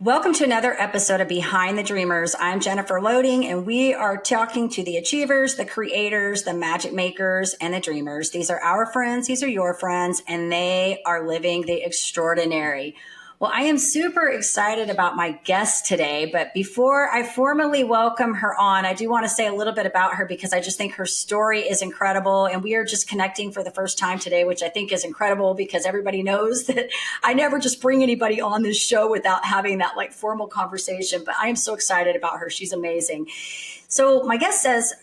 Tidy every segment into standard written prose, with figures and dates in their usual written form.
Welcome to another episode of Behind the Dreamers. I'm Jennifer Loading, and we are talking to the achievers, the creators, the magic makers, and the dreamers. These are our friends, these are your friends, and they are living the extraordinary. Well, I am super excited about my guest today, but before I formally welcome her on, I do want to say a little bit about her because I just think her story is incredible, and we are just connecting for the first time today, which I think is incredible because everybody knows that I never just bring anybody on this show without having that formal conversation, but I am so excited about her. She's amazing. So my guest says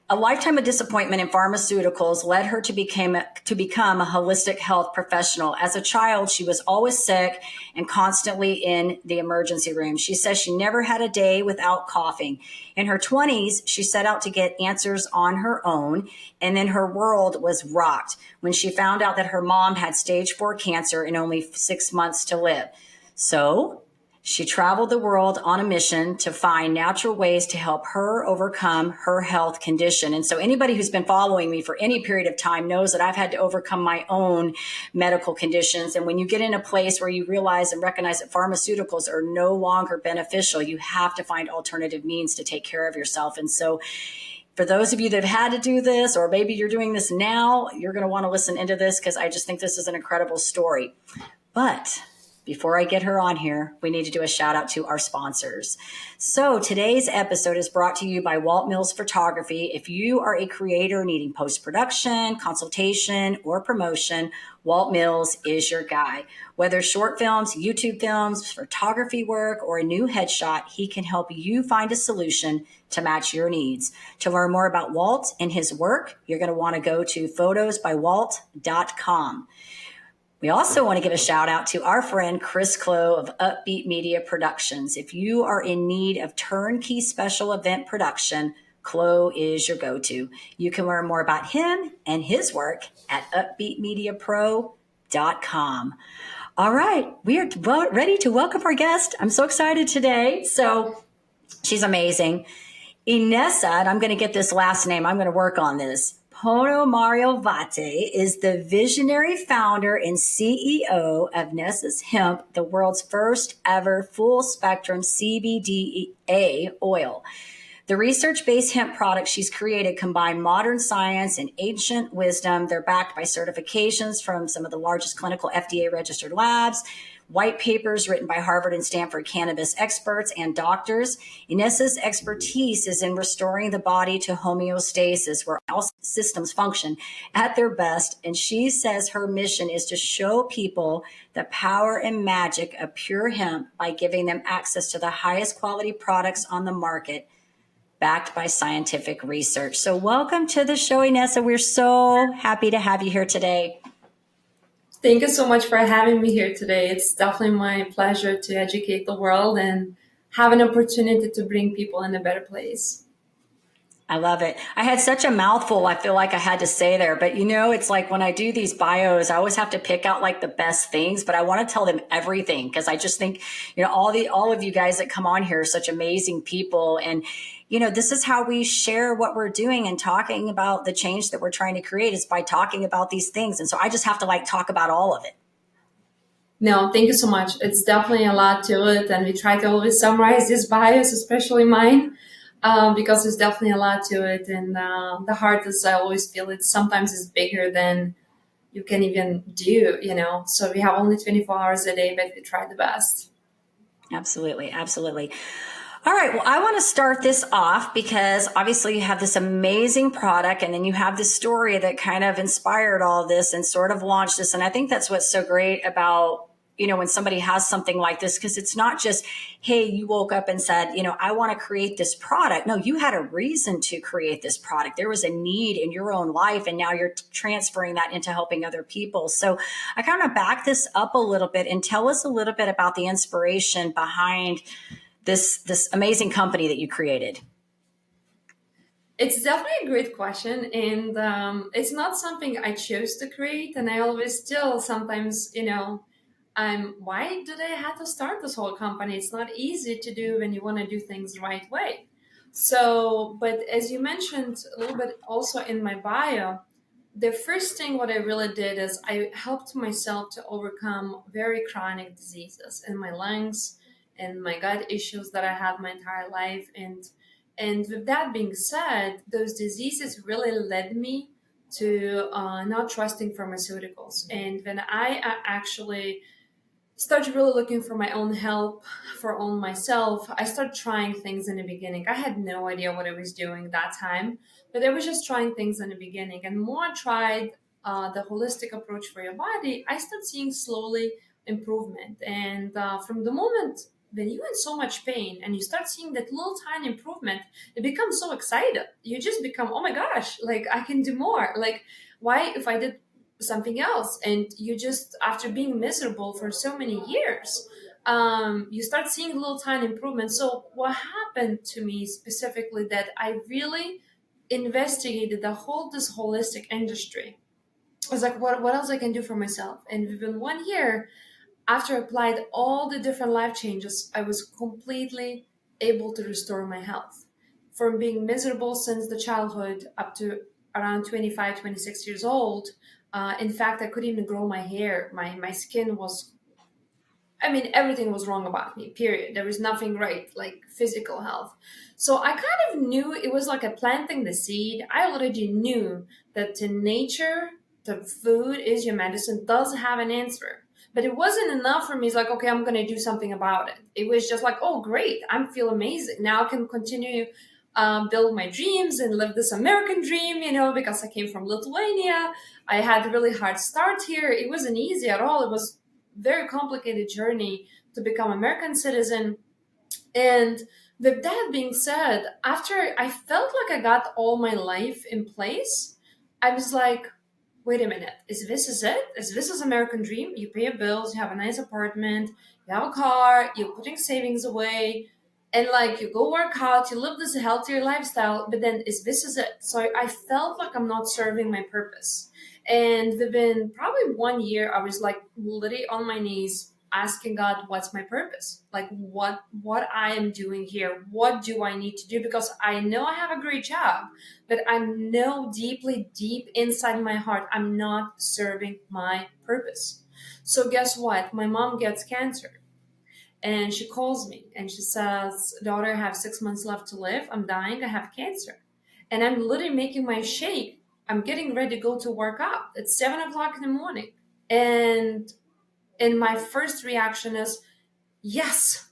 a lifetime of disappointment in pharmaceuticals led her to become a holistic health professional. As a child, she was always sick and constantly in the emergency room. She says she never had a day without coughing. In her 20s, she set out to get answers on her own, and then her world was rocked when she found out that her mom had stage 4 cancer and only 6 months to live. So she traveled the world on a mission to find natural ways to help her overcome her health condition. And so anybody who's been following me for any period of time knows that I've had to overcome my own medical conditions. And when you get in a place where you realize and recognize that pharmaceuticals are no longer beneficial, you have to find alternative means to take care of yourself. And so for those of you that have had to do this, or maybe you're doing this now, you're going to want to listen into this because I just think this is an incredible story. But before I get her on here, we need to do a shout out to our sponsors. So today's episode is brought to you by Walt Mills Photography. If you are a creator needing post-production, consultation, or promotion, Walt Mills is your guy. Whether short films, YouTube films, photography work, or a new headshot, he can help you find a solution to match your needs. To learn more about Walt and his work, you're going to want to go to photosbywalt.com. We also want to give a shout out to our friend Chris Clow of Upbeat Media Productions. If you are in need of turnkey special event production, Clow is your go-to. You can learn more about him and his work at upbeatmediapro.com. All right, we are ready to welcome our guest. I'm so excited today. So she's amazing. Inesa, and I'm going to get this last name. I'm going to work on this. Ponomariovaite is the visionary founder and CEO of Nesa's Hemp, the world's first ever full spectrum CBDa oil. The research-based hemp products she's created combine modern science and ancient wisdom. They're backed by certifications from some of the largest clinical FDA-registered labs, white papers written by Harvard and Stanford cannabis experts and doctors. Inesa's expertise is in restoring the body to homeostasis, where all systems function at their best. And she says her mission is to show people the power and magic of pure hemp by giving them access to the highest quality products on the market, backed by scientific research. So welcome to the show, Inesa. We're so happy to have you here today. Thank you so much for having me here today. It's definitely my pleasure to educate the world and have an opportunity to bring people in a better place. I love it. I had such a mouthful, I feel like I had to say there, but it's like when I do these bios, I always have to pick out the best things, but I want to tell them everything because I just think, all of you guys that come on here are such amazing people. And, this is how we share what we're doing and talking about the change that we're trying to create is by talking about these things. And so I just have to talk about all of it. No, thank you so much. It's definitely a lot to it. And we try to always summarize these bios, especially mine. Because there's definitely a lot to it. And the heart is, I always feel it sometimes is bigger than you can even do, So we have only 24 hours a day, but we try the best. Absolutely. Absolutely. All right. Well, I want to start this off because obviously you have this amazing product and then you have this story that kind of inspired all this and sort of launched this. And I think that's what's so great about when somebody has something like this, because it's not just, hey, you woke up and said, I want to create this product. No, you had a reason to create this product. There was a need in your own life, and now you're transferring that into helping other people. So I kind of back this up a little bit and tell us a little bit about the inspiration behind this amazing company that you created. It's definitely a great question. And it's not something I chose to create. And I always still sometimes, why did I have to start this whole company? It's not easy to do when you want to do things the right way. So, but as you mentioned a little bit also in my bio, the first thing what I really did is I helped myself to overcome very chronic diseases in my lungs and my gut issues that I had my entire life. And with that being said, those diseases really led me to not trusting pharmaceuticals. And when I actually started really looking for my own help for on myself, I started trying things in the beginning. I had no idea what I was doing that time, but I was just trying things in the beginning. And more I tried the holistic approach for your body, I started seeing slowly improvement. And from the moment when you're in so much pain and you start seeing that little tiny improvement, it becomes so excited. You just become, oh my gosh, like I can do more. Like, why if I did something else, and you just, after being miserable for so many years, you start seeing little tiny improvements. So what happened to me specifically, that I really investigated the whole this holistic industry. I was like, what else I can do for myself? And within 1 year, after I applied all the different life changes, I was completely able to restore my health from being miserable since the childhood up to around 25, 26 years old. In fact, I couldn't even grow my hair. My skin was, I mean, everything was wrong about me, period. There was nothing right, like physical health. So I kind of knew it was like a planting the seed. I already knew that to nature, the food is your medicine, does have an answer. But it wasn't enough for me. It's like, okay, I'm going to do something about it. It was just like, oh, great. I feel amazing. Now I can continue build my dreams and live this American dream, because I came from Lithuania. I had a really hard start here. It wasn't easy at all. It was very complicated journey to become American citizen. And with that being said, after I felt like I got all my life in place, I was like, wait a minute, is it? Is this American dream? You pay your bills, you have a nice apartment, you have a car, you're putting savings away, and like you go work out, you live this healthier lifestyle, but then is it? So I felt like I'm not serving my purpose. And within probably 1 year, I was like literally on my knees asking God, what's my purpose? Like what I am doing here? What do I need to do? Because I know I have a great job, but I know deeply, deep inside my heart, I'm not serving my purpose. So guess what? My mom gets cancer. And she calls me and she says, daughter, I have 6 months left to live. I'm dying. I have cancer. And I'm literally making my shake. I'm getting ready to go to work out. It's 7 o'clock in the morning. And my first reaction is, yes,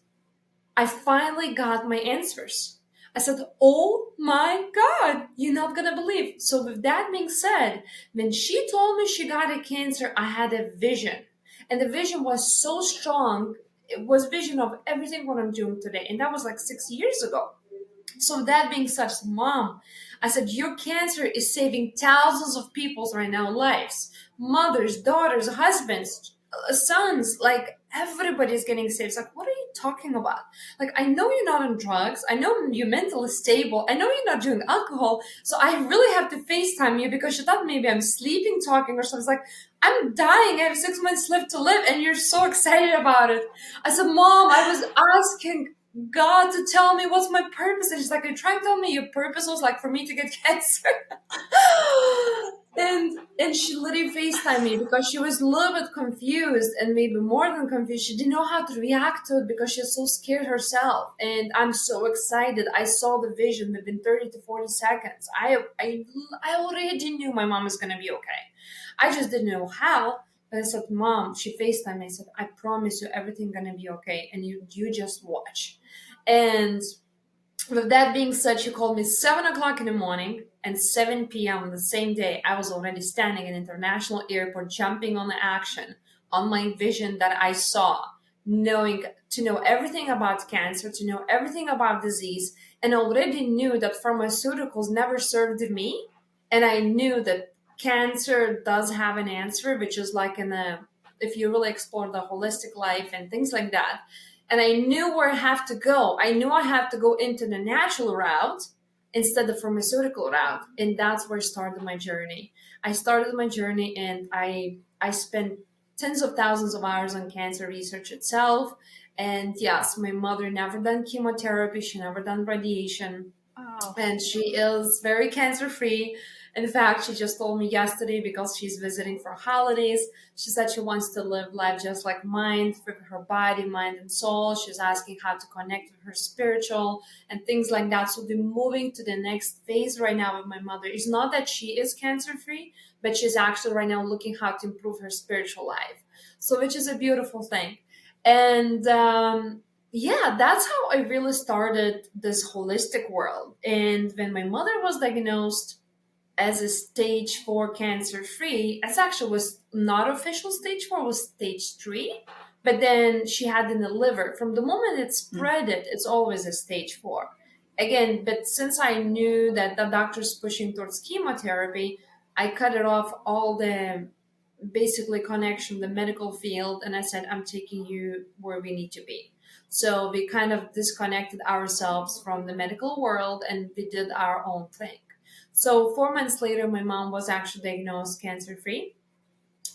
I finally got my answers. I said, oh my God, you're not going to believe. So with that being said, when she told me she got a cancer, I had a vision. And the vision was so strong. It was vision of everything what I'm doing today. And that was like 6 years ago. So that being such, mom, I said, your cancer is saving thousands of people's right now lives. Mothers, daughters, husbands, sons, like everybody's getting saved. It's like, what are you talking about? Like, I know you're not on drugs. I know you're mentally stable. I know you're not doing alcohol. So I really have to FaceTime you because she thought maybe I'm sleeping, talking or something. It's like, I'm dying. I have 6 months left to live. And you're so excited about it. I said, mom, I was asking God to tell me what's my purpose. And she's like, you trying to tell me your purpose was like for me to get cancer? and she literally FaceTimed me because she was a little bit confused, and maybe more than confused. She didn't know how to react to it because she's so scared herself. And I'm so excited. I saw the vision within 30 to 40 seconds. I already knew my mom was gonna be okay. I just didn't know how. But I said, mom, she FaceTimed me. I said, I promise you everything gonna be okay. And you just watch. And with that being said, she called me 7 o'clock in the morning and 7 p.m. on the same day. I was already standing in international airport, jumping on the action on my vision that I saw, to know everything about cancer, to know everything about disease, and already knew that pharmaceuticals never served me. And I knew that cancer does have an answer, which is like if you really explore the holistic life and things like that. And I knew where I have to go. I knew I have to go into the natural route instead of pharmaceutical route. And that's where I started my journey. I started my journey and I spent tens of thousands of hours on cancer research itself. And yes, my mother never done chemotherapy. She never done radiation. Oh. And she is very cancer free. In fact, she just told me yesterday, because she's visiting for holidays, she said she wants to live life just like mine, with her body, mind, and soul. She's asking how to connect with her spiritual and things like that. So we're moving to the next phase right now with my mother. It's not that she is cancer free, but she's actually right now looking how to improve her spiritual life. So, which is a beautiful thing. And yeah, that's how I really started this holistic world. And when my mother was diagnosed as a stage 4 cancer free, it actually was not official stage 4, was stage 3. But then she had in the liver. From the moment it spread it's always a stage 4. Again, but since I knew that the doctor's pushing towards chemotherapy, I cut it off all the basically connection, the medical field, and I said, I'm taking you where we need to be. So we kind of disconnected ourselves from the medical world and we did our own thing. So 4 months later, my mom was actually diagnosed cancer free.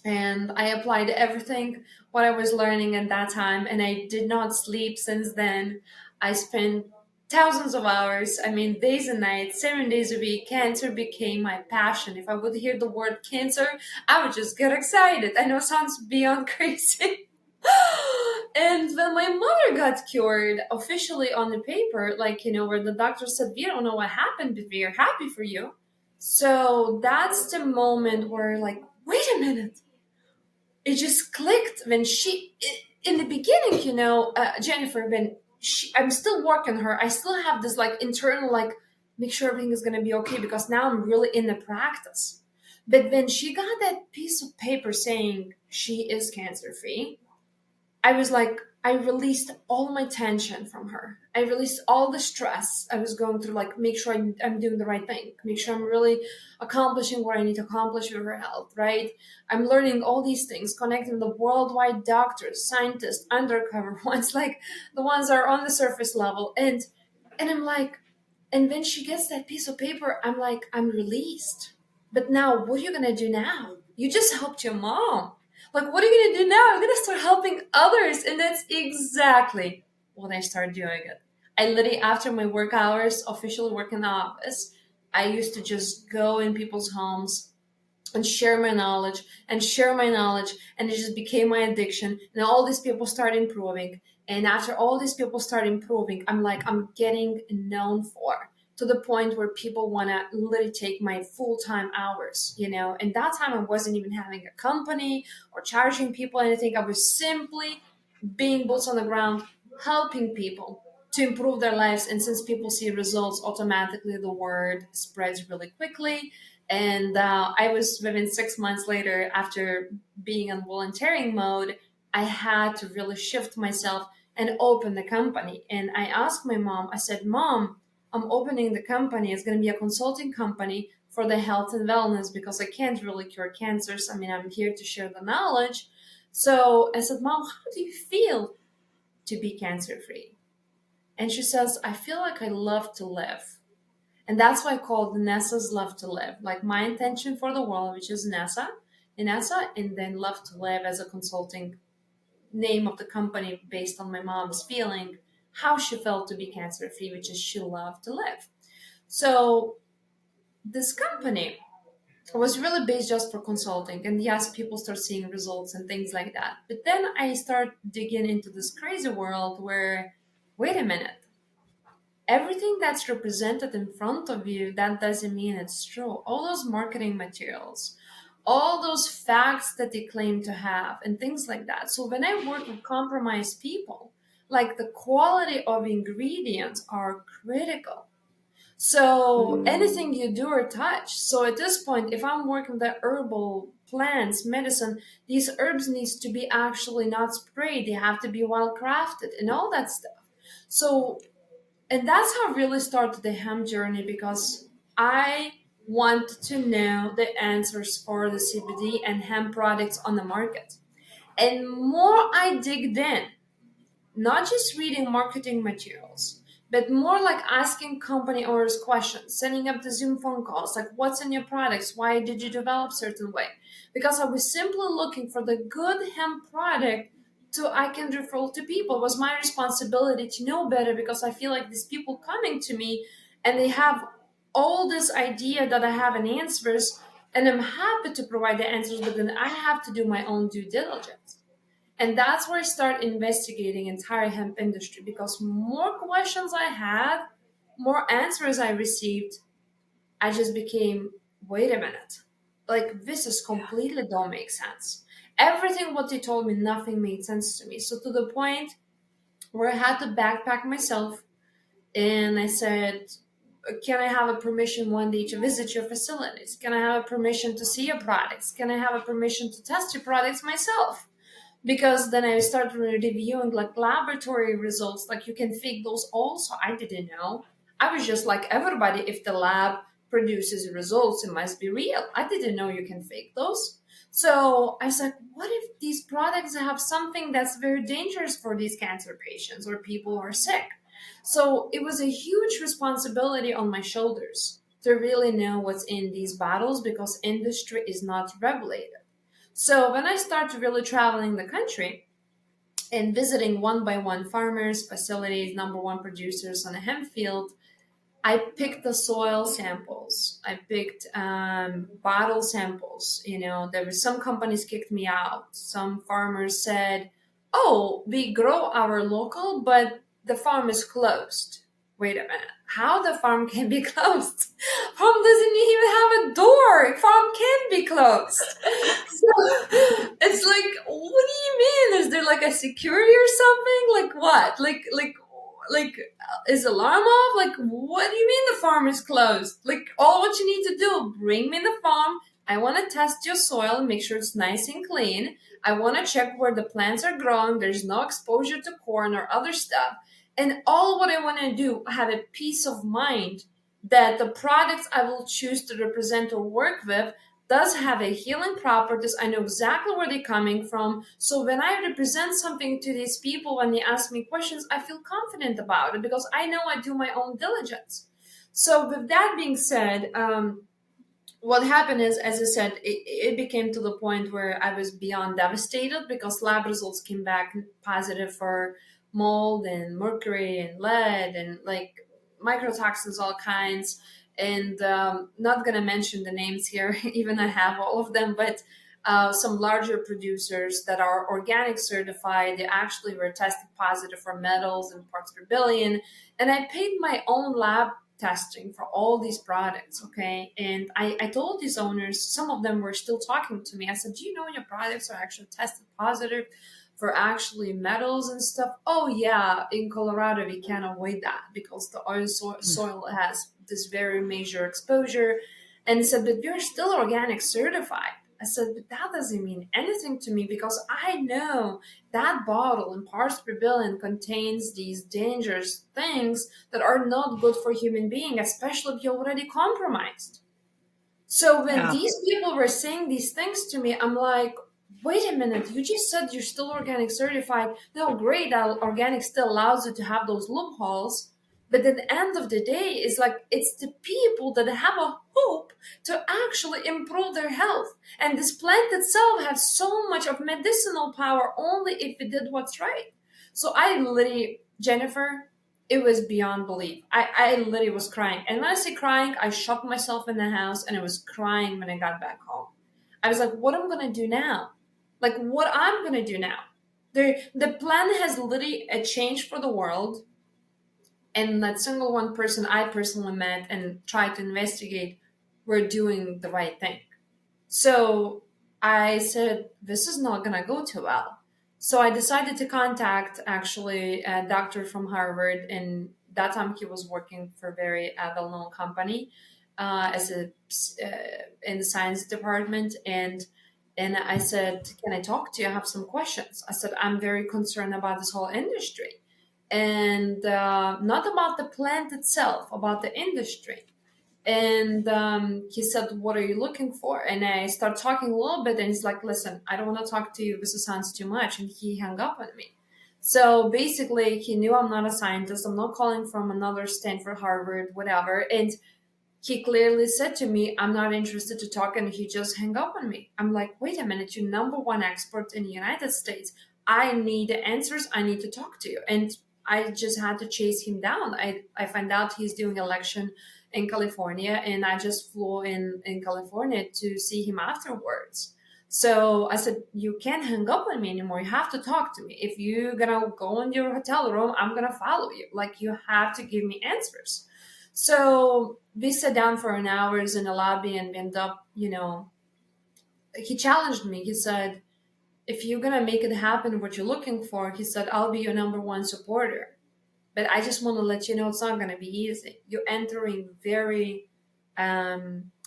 And I applied everything what I was learning at that time, and I did not sleep since then. I spent thousands of hours, I mean days and nights, 7 days a week. Cancer became my passion. If I would hear the word cancer, I would just get excited. I know it sounds beyond crazy. And when my mother got cured officially on the paper, like, where the doctor said, we don't know what happened, but we are happy for you. So that's the moment where, like, wait a minute. It just clicked when in the beginning, Jennifer, when I'm still working her, I still have this like internal, like, make sure everything is going to be okay, because now I'm really in the practice. But when she got that piece of paper saying she is cancer free, I was like, I released all my tension from her. I released all the stress I was going through, like, make sure I'm doing the right thing, make sure I'm really accomplishing what I need to accomplish with her health, right? I'm learning all these things, connecting the worldwide doctors, scientists, undercover ones, like the ones that are on the surface level. And I'm like, and when she gets that piece of paper, I'm like, I'm released. But now, what are you going to do now? You just helped your mom. Like, what are you going to do now? I'm going to start helping others. And that's exactly when I started doing it. I literally, after my work hours, officially work in the office, I used to just go in people's homes and share my knowledge and share my knowledge. And it just became my addiction. And all these people start improving. And after all these people start improving, I'm like, I'm getting known for, to the point where people want to literally take my full-time hours, And that time I wasn't even having a company or charging people anything. I was simply being boots on the ground, helping people to improve their lives. And since people see results, automatically the word spreads really quickly. And I was, within 6 months later, after being in volunteering mode, I had to really shift myself and open the company. And I asked my mom, I said, Mom, I'm opening the company. It's going to be a consulting company for the health and wellness, because I can't really cure cancers. I mean, I'm here to share the knowledge. So I said, Mom, how do you feel to be cancer free? And she says, I feel like I love to live. And that's why I called Nesa's Love to Live, like my intention for the world, which is Inesa, and then Love to Live as a consulting name of the company based on my mom's feeling, how she felt to be cancer free, which is she loved to live. So this company was really based just for consulting. And yes, people start seeing results and things like that. But then I start digging into this crazy world where, wait a minute, everything that's represented in front of you, that doesn't mean it's true. All those marketing materials, all those facts that they claim to have, and things like that. So when I work with compromised people, like, the quality of ingredients are critical. So anything you do or touch. So at this point, if I'm working with the herbal plants, medicine, these herbs needs to be actually not sprayed. They have to be well crafted and all that stuff. So, and that's how I really started the hemp journey, because I want to know the answers for the CBD and hemp products on the market. And more I digged in, not just reading marketing materials, but more like asking company owners questions, setting up the Zoom phone calls, like, what's in your products? Why did you develop certain way? Because I was simply looking for the good hemp product so I can refer to people. It was my responsibility to know better, because I feel like these people coming to me and they have all this idea that I have an answers and I'm happy to provide the answers, but then I have to do my own due diligence. And that's where I start investigating entire hemp industry, because more questions I had, more answers I received, I just became, wait a minute, like this is completely don't make sense. Everything what they told me, nothing made sense to me. So to the point where I had to backpack myself, and I said, can I have a permission one day to visit your facilities? Can I have a permission to see your products? Can I have a permission to test your products myself? Because then I started reviewing like laboratory results, like you can fake those also. I didn't know. I was just like everybody, if the lab produces results, it must be real. I didn't know you can fake those. So I was like, what if these products have something that's very dangerous for these cancer patients or people who are sick? So it was a huge responsibility on my shoulders to really know what's in these bottles, because industry is not regulated. So when I started really traveling the country and visiting one by one farmers, facilities, number one producers on a hemp field, I picked the soil samples. I picked bottle samples. You know, there were some companies kicked me out. Some farmers said, "Oh, we grow our local, but the farm is closed." Wait a minute. How the farm can be closed? Farm doesn't even have a door. Farm can be closed. So it's like, what do you mean? Is there like a security or something? Like what? Like is alarm off? Like, what do you mean the farm is closed? Like, all what you need to do, bring me the farm. I want to test your soil and make sure it's nice and clean. I want to check where the plants are growing. There's no exposure to corn or other stuff. And all what I want to do, have a peace of mind that the products I will choose to represent or work with does have a healing properties. I know exactly where they're coming from. So when I represent something to these people, when they ask me questions, I feel confident about it because I know I do my own diligence. So with that being said, what happened is, as I said, it became to the point where I was beyond devastated because lab results came back positive for mold and mercury and lead and like microtoxins, all kinds. And not going to mention the names here, even I have all of them, but some larger producers that are organic certified, they actually were tested positive for metals and parts per billion. And I paid my own lab testing for all these products, okay? And I told these owners, some of them were still talking to me. I said, do you know your products are actually tested positive for actually metals and stuff? Oh yeah, in Colorado we can't avoid that because the oil soil has this very major exposure. And he said, but you're still organic certified. I said, but that doesn't mean anything to me because I know that bottle in parts per billion contains these dangerous things that are not good for human being, especially if you're already compromised. So when these people were saying these things to me, I'm like, wait a minute, you just said you're still organic certified. No, great, that organic still allows you to have those loopholes. But at the end of the day, it's like it's the people that have a hope to actually improve their health. And this plant itself has so much of medicinal power only if it did what's right. So I literally, Jennifer, it was beyond belief. I literally was crying. And when I say crying, I shut myself in the house and I was crying when I got back home. I was like, what am I going to do now? Like, what I'm going to do now? The plan has literally a change for the world. And that single one person I personally met and tried to investigate were doing the right thing. So I said, this is not going to go too well. So I decided to contact actually a doctor from Harvard, and that time he was working for a very well-known company as a in the science department. And I said, can I talk to you? I have some questions. I said, I'm very concerned about this whole industry. And not about the plant itself, about the industry. And he said, what are you looking for? And I start talking a little bit, and he's like, listen, I don't want to talk to you. This sounds too much. And he hung up on me. So basically, he knew I'm not a scientist. I'm not calling from another Stanford, Harvard, whatever. And he clearly said to me, I'm not interested to talk. And he just hung up on me. I'm like, wait a minute, you're number one expert in the United States. I need answers. I need to talk to you. And I just had to chase him down. I find out he's doing election in California, and I just flew in California to see him afterwards. So I said, you can't hang up on me anymore. You have to talk to me. If you're gonna go in your hotel room, I'm gonna follow you. Like, you have to give me answers. So we sat down for an hours in the lobby, and we ended up, he challenged me. He said, if you're gonna make it happen, what you're looking for, he said, I'll be your number one supporter. But I just want to let you know it's not gonna be easy. You're entering very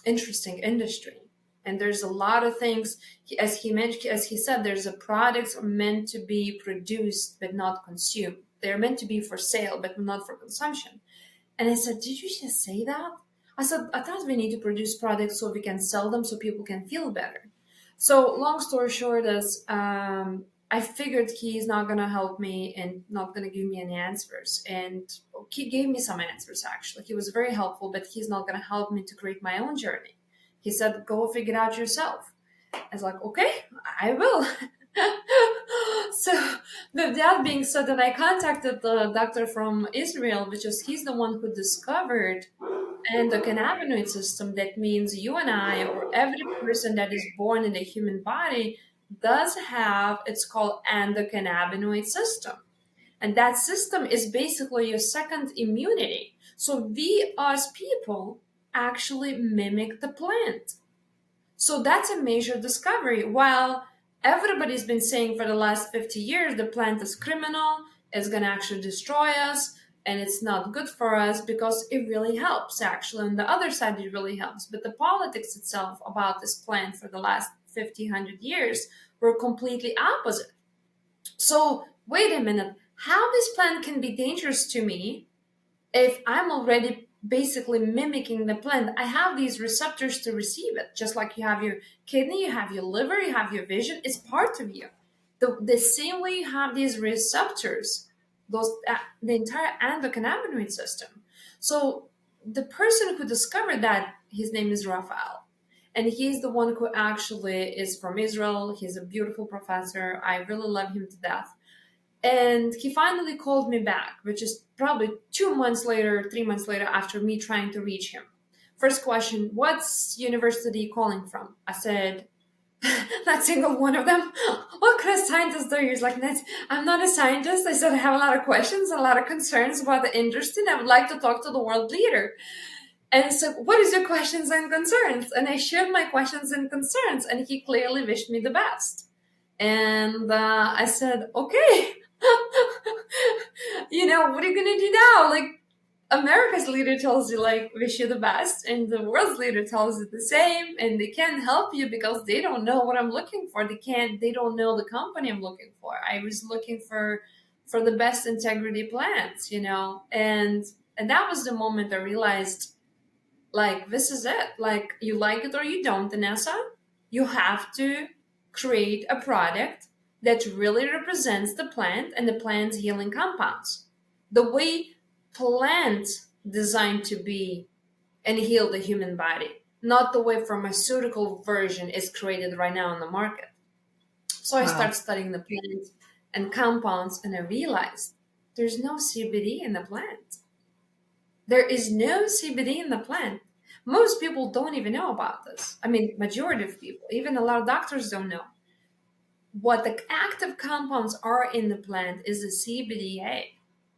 interesting industry. And there's a lot of things, as he mentioned, as he said, there's a products meant to be produced but not consumed. They're meant to be for sale but not for consumption. And I said, did you just say that? I said, I thought we need to produce products so we can sell them so people can feel better. So long story short is, I figured he's not going to help me and not going to give me any answers. And he gave me some answers, actually. He was very helpful, but he's not going to help me to create my own journey. He said, go figure it out yourself. I was like, okay, I will. So with that being said, then I contacted the doctor from Israel, which is he's the one who discovered endocannabinoid system. That means you and I, or every person that is born in the human body, does have, it's called endocannabinoid system. And that system is basically your second immunity. So we as people actually mimic the plant. So that's a major discovery. While everybody's been saying for the last 50 years the plant is criminal, it's going to actually destroy us, and it's not good for us, because it really helps, actually. On the other side, it really helps. But the politics itself about this plant for the last 50, 100 years were completely opposite. So wait a minute, how this plant can be dangerous to me if I'm already basically mimicking the plant? I have these receptors to receive it, just like you have your kidney, you have your liver, you have your vision. It's part of you. The same way you have these receptors, the entire endocannabinoid system. So the person who discovered that, his name is Raphael, and he's the one who actually is from Israel. He's a beautiful professor. I really love him to death. And he finally called me back, which is probably 2 months later, 3 months later, after me trying to reach him. First question, what's university calling from? I said, not single one of them. What kind of scientist are you? He's like, I'm not a scientist. I said, I have a lot of questions, a lot of concerns about the industry, and I would like to talk to the world leader. And so, what is your questions and concerns? And I shared my questions and concerns, and he clearly wished me the best. And I said, okay. What are you gonna do now? Like, America's leader tells you, like, wish you the best, and the world's leader tells you the same, and they can't help you because they don't know what I'm looking for. They don't know the company I'm looking for. I was looking for the best integrity plans, and that was the moment I realized, like, this is it. Like, you like it or you don't, Inesa, you have to create a product that really represents the plant and the plant's healing compounds. The way plants designed to be and heal the human body, not the way pharmaceutical version is created right now on the market. So I started studying the plant and compounds, and I realized there's no CBD in the plant. There is no CBD in the plant. Most people don't even know about this. I mean, majority of people, even a lot of doctors don't know. What the active compounds are in the plant is the CBDa.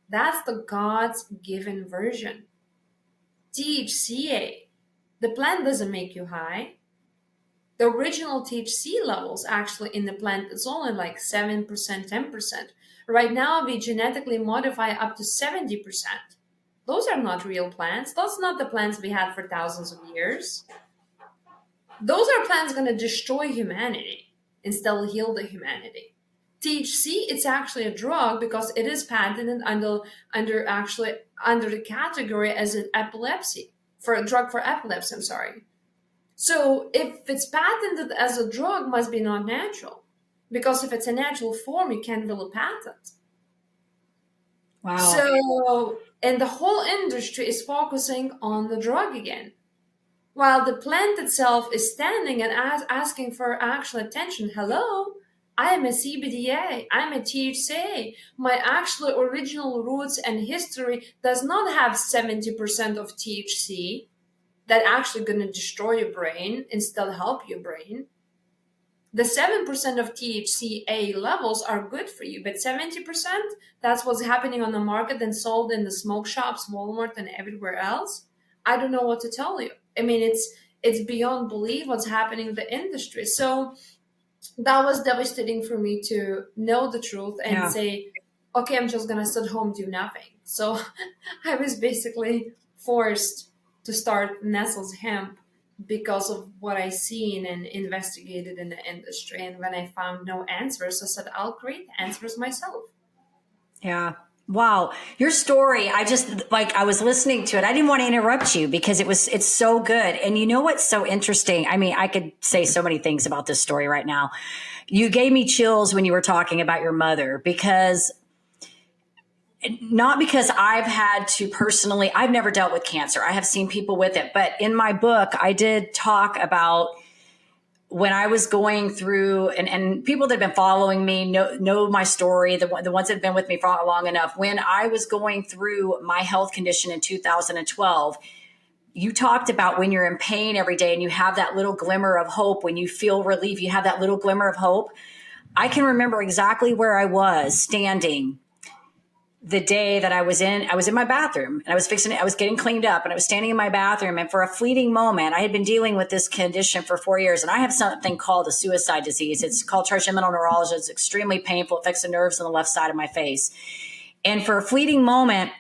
That's the God's given version. THCA. The plant doesn't make you high. The original THC levels actually in the plant is only like 7%, 10%. Right now, we genetically modify up to 70%. Those are not real plants. Those are not the plants we had for thousands of years. Those are plants going to destroy humanity instead of heal the humanity. THC, it's actually a drug because it is patented under the category as an epilepsy, for a drug for epilepsy, I'm sorry. So if it's patented as a drug, must be not natural, because if it's a natural form, you can't really patent. Wow. So, and the whole industry is focusing on the drug again, while the plant itself is standing and asking for actual attention. Hello, I am a CBDA, I'm a THCA. My actual original roots and history does not have 70% of THC that actually going to destroy your brain instead of help your brain. The 7% of THCA levels are good for you, but 70%, that's what's happening on the market and sold in the smoke shops, Walmart, and everywhere else. I don't know what to tell you. I mean, it's beyond belief what's happening in the industry. So that was devastating for me to know the truth and say, okay, I'm just gonna sit home, do nothing. So I was basically forced to start Nesa's Hemp because of what I seen and investigated in the industry. And when I found no answers, I said, I'll create answers myself. Yeah. Wow. Your story, I was listening to it. I didn't want to interrupt you because it's so good. And you know what's so interesting? I mean, I could say so many things about this story right now. You gave me chills when you were talking about your mother, not because I've had to personally, I've never dealt with cancer. I have seen people with it, but in my book, I did talk about when I was going through, and people that have been following me know my story, the ones that have been with me for long enough. When I was going through my health condition in 2012, you talked about when you're in pain every day and you have that little glimmer of hope, when you feel relief, you have that little glimmer of hope. I can remember exactly where I was standing the day that I was in my bathroom and I was getting cleaned up and I was standing in my bathroom, and for a fleeting moment, I had been dealing with this condition for 4 years, and I have something called a suicide disease. It's called trigeminal neuralgia. It's extremely painful. It affects the nerves on the left side of my face. And for a fleeting moment,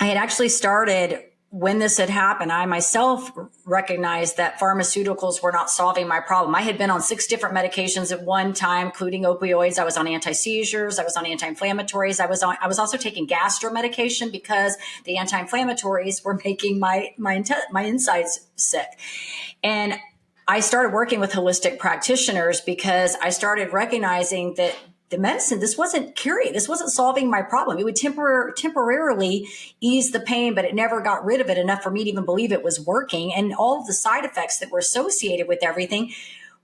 I had actually started, when this had happened, I myself recognized that pharmaceuticals were not solving my problem. I had been on 6 different medications at one time, including opioids. I was on anti-seizures. I was on anti-inflammatories. I was also taking gastro medication because the anti-inflammatories were making my insides sick. And I started working with holistic practitioners because I started recognizing that the medicine, this wasn't curing. This wasn't solving my problem. It would temporarily ease the pain, but it never got rid of it enough for me to even believe it was working. And all of the side effects that were associated with everything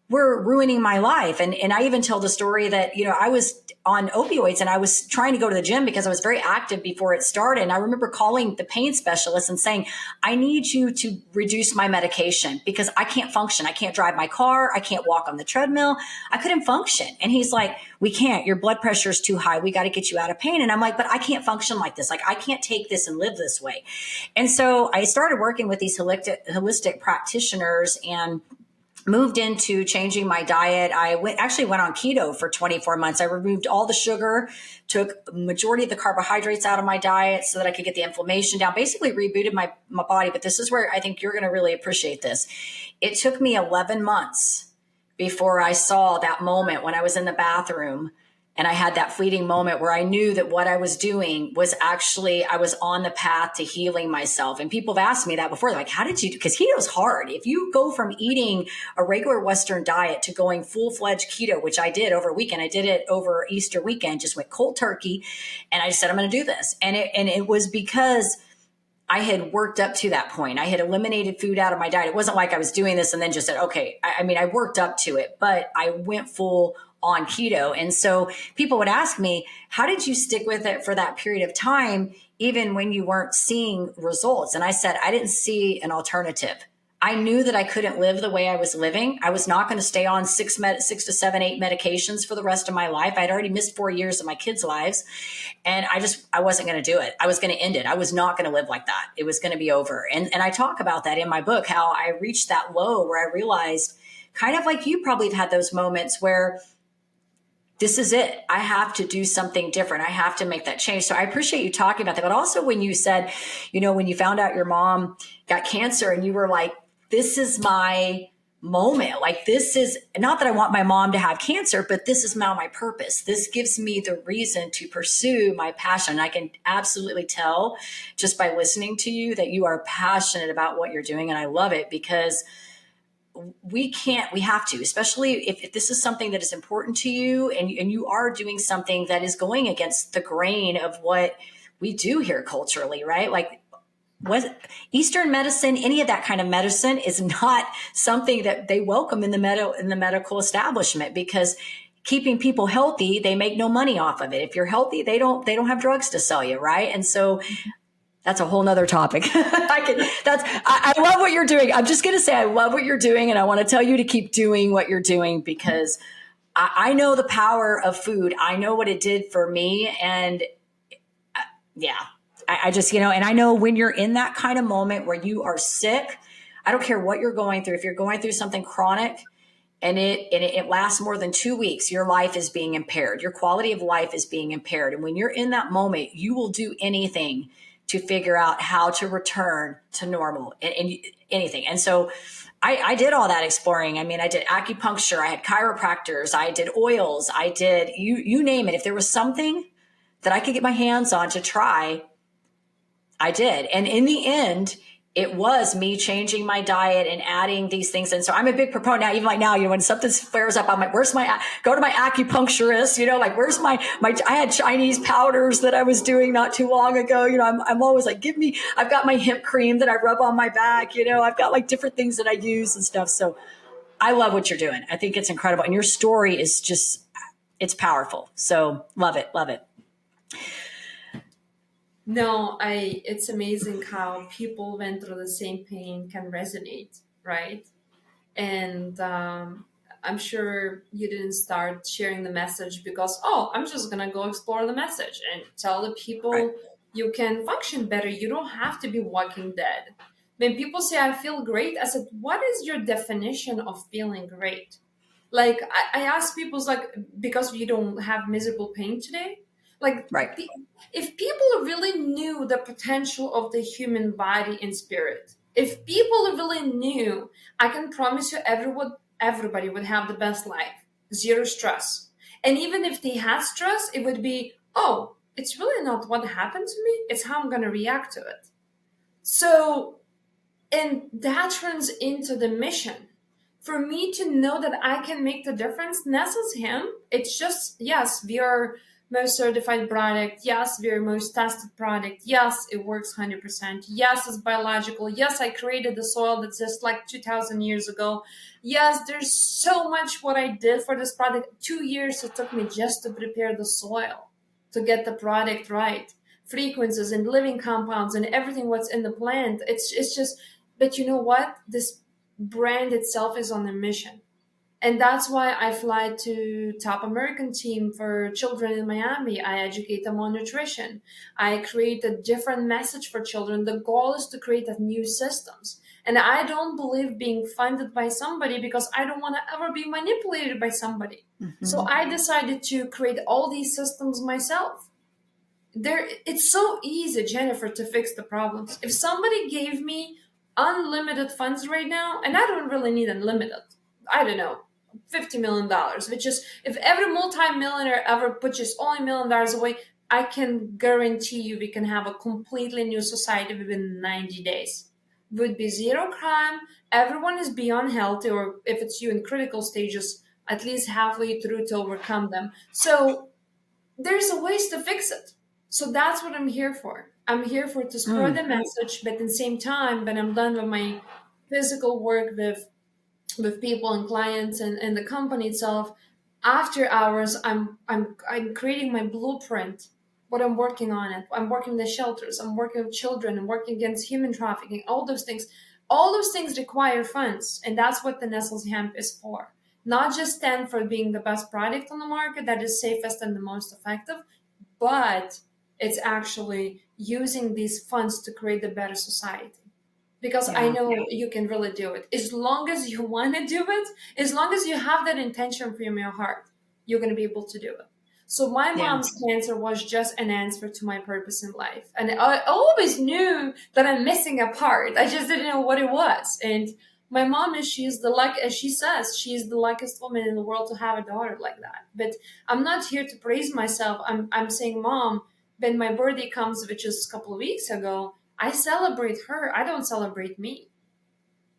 were ruining my life. And I even tell the story that, I was on opioids and I was trying to go to the gym because I was very active before it started. And I remember calling the pain specialist and saying, I need you to reduce my medication because I can't function. I can't drive my car. I can't walk on the treadmill. I couldn't function. And he's like, we can't. Your blood pressure is too high. We got to get you out of pain. And I'm like, but I can't function like this. Like, I can't take this and live this way. And so I started working with these holistic practitioners and moved into changing my diet. I went on keto for 24 months. I removed all the sugar, took a majority of the carbohydrates out of my diet so that I could get the inflammation down, basically rebooted my body. But this is where I think you're going to really appreciate this. It took me 11 months before I saw that moment when I was in the bathroom and I had that fleeting moment where I knew that what I was doing was actually, I was on the path to healing myself. And people have asked me that before. They're like, how did you do? Because keto is hard. If you go from eating a regular Western diet to going full-fledged keto, which I did over a weekend, I did it over Easter weekend, just went cold turkey. And I just said, I'm going to do this. And it was because I had worked up to that point. I had eliminated food out of my diet. It wasn't like I was doing this and then just said, okay. I worked up to it, but I went full on keto. And so people would ask me, how did you stick with it for that period of time, even when you weren't seeing results? And I said, I didn't see an alternative. I knew that I couldn't live the way I was living. I was not going to stay on 6 to 7, 8 medications for the rest of my life. I'd already missed 4 years of my kids' lives. And I wasn't going to do it. I was going to end it. I was not going to live like that. It was going to be over. And I talk about that in my book, how I reached that low where I realized, kind of like you probably have had those moments where this is it. I have to do something different. I have to make that change. So I appreciate you talking about that. But also when you said, when you found out your mom got cancer and you were like, this is my moment. Like, this is not that I want my mom to have cancer, but this is now my purpose. This gives me the reason to pursue my passion. I can absolutely tell just by listening to you that you are passionate about what you're doing. And I love it because we have to, especially if this is something that is important to you and you are doing something that is going against the grain of what we do here culturally, right? Like, Eastern medicine, any of that kind of medicine is not something that they welcome in the medical establishment, because keeping people healthy, they make no money off of it. If you're healthy, they don't have drugs to sell you, right? And so that's a whole nother topic. I love what you're doing. I'm just going to say, I love what you're doing. And I want to tell you to keep doing what you're doing, because I know the power of food. I know what it did for me. And yeah, I just, and I know when you're in that kind of moment where you are sick, I don't care what you're going through. If you're going through something chronic and it lasts more than 2 weeks, your life is being impaired. Your quality of life is being impaired. And when you're in that moment, you will do anything to figure out how to return to normal and anything. And so I did all that exploring. I mean, I did acupuncture, I had chiropractors, I did oils, I did, you name it. If there was something that I could get my hands on to try, I did. And in the end, it was me changing my diet and adding these things. And so I'm a big proponent now, even like now, when something flares up, I'm like, go to my acupuncturist, like, where's my, I had Chinese powders that I was doing not too long ago. I'm always like, I've got my hemp cream that I rub on my back, I've got like different things that I use and stuff. So I love what you're doing. I think it's incredible. And your story is just, it's powerful. So love it. Love it. No, it's amazing how people went through the same pain can resonate, right? And I'm sure you didn't start sharing the message because, I'm just going to go explore the message and tell the people Right. you can function better. You don't have to be walking dead. When people say, I feel great, I said, what is your definition of feeling great? Like, I ask people, it's like, because you don't have miserable pain today? Like, Right. if people really knew the potential of the human body and spirit, if people really knew, I can promise you everybody would have the best life, zero stress. And even if they had stress, it would be, it's really not what happened to me, it's how I'm going to react to it. So, and that turns into the mission. For me to know that I can make the difference, Nesa's Hemp, it's just, yes, we are most certified product. Yes, we're most tested product. Yes, it works 100%. Yes, it's biological. Yes, I created the soil that's just like 2,000 years ago. Yes, there's so much what I did for this product. 2 years it took me just to prepare the soil, to get the product right. Frequencies and living compounds and everything what's in the plant. It's just, but you know what? This brand itself is on a mission. And that's why I fly to top American team for children in Miami. I educate them on nutrition. I create a different message for children. The goal is to create new systems. And I don't believe being funded by somebody because I don't want to ever be manipulated by somebody. Mm-hmm. So I decided to create all these systems myself. It's so easy, Jennifer, to fix the problems. If somebody gave me unlimited funds right now, and I don't really need unlimited, I don't know, $50 million, which is, if every multi-millionaire ever puts just only $1 million away, I can guarantee you we can have a completely new society within 90 days. Would be zero crime, everyone is beyond healthy, or if it's you in critical stages, at least halfway through to overcome them. So there's a ways to fix it. So that's what I'm here for. I'm here for to spread the message, but at the same time, when I'm done with my physical work with people and clients and the company itself, after hours, I'm creating my blueprint, what I'm working on it. I'm working the shelters, I'm working with children, I'm working against human trafficking, all those things. All those things require funds, and that's what the Nesa's Hemp is for. Not just stand for being the best product on the market that is safest and the most effective, but it's actually using these funds to create a better society. Because I know you can really do it. As long as you want to do it, as long as you have that intention from your heart, you're going to be able to do it. So my mom's cancer was just an answer to my purpose in life. And I always knew that I'm missing a part. I just didn't know what it was. And my mom as she says, she's the luckiest woman in the world to have a daughter like that. But I'm not here to praise myself. I'm saying, Mom, when my birthday comes, which is a couple of weeks ago, I celebrate her. I don't celebrate me.